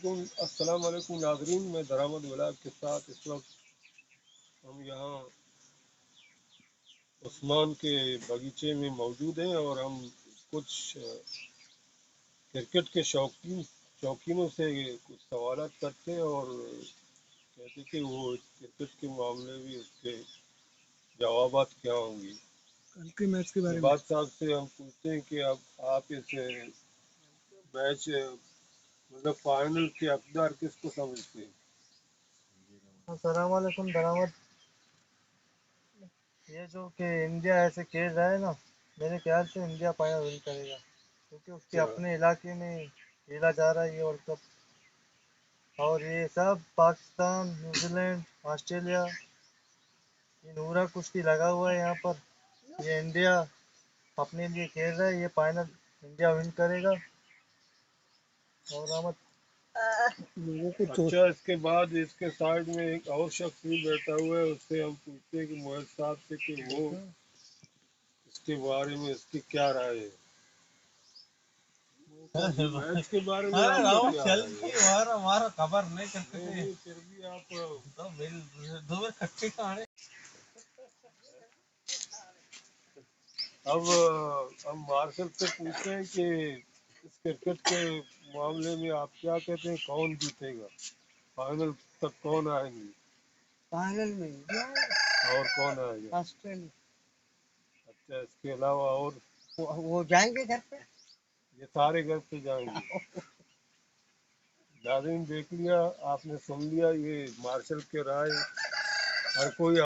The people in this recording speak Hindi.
अस्सलाम वालेकुम नाजरीन। मैं दरामद व्लॉग के साथ इस वक्त हम यहाँ उस्मान के बगीचे में मौजूद हैं और हम कुछ क्रिकेट के शौकीनों से कुछ सवालात करते हैं और कहते कि वो क्रिकेट के मामले में उसके जवाबात क्या होंगे। कल के मैच के बारे में बात साहब से हम पूछते हैं कि अब आप इस मैच मतलब फाइनल के हकदार किसको समझते हैं? अस्सलाम वालेकुम दरामद। ये जो कि इंडिया ऐसे खेल रहा है ना, मेरे ख्याल से इंडिया फाइनल विन करेगा, क्योंकि उसके अच्छा, अपने इलाके में खेला जा रहा है ये वर्ल्ड कप। और ये सब पाकिस्तान, न्यूजीलैंड, ऑस्ट्रेलिया, ये नूरा कुश्ती लगा हुआ है यहाँ पर। ये इंडिया अपने लिए खेल रहा है, ये फाइनल इंडिया विन करेगा। और अहमद अच्छा, इसके बाद इसके साइड में एक और शख्स भी बैठा हुआ है, उससे हम पूछते हैं कि मोहित साहब से कि वो इसके बारे में इसकी क्या राय है। मैच के बारे में अरे आपका राहुल क्या चल राय की है? हमारा हमारा खबर नहीं करते नहीं थे। नहीं, फिर भी आप तो बिल दो इकट्ठे कहानी। अब हम मार्शल से पूछते हैं कि इस क्रिकेट के मामले में आप क्या कहते हैं, कौन जीतेगा, फाइनल तक कौन आएंगे फाइनल में इंडिया और कौन आएगा? ऑस्ट्रेलिया अच्छा, इसके अलावा और वो जाएंगे घर पे। ये सारे घर पे जाएंगे। नाज़रीन, देख लिया आपने, सुन लिया ये मार्शल के राय। हर कोई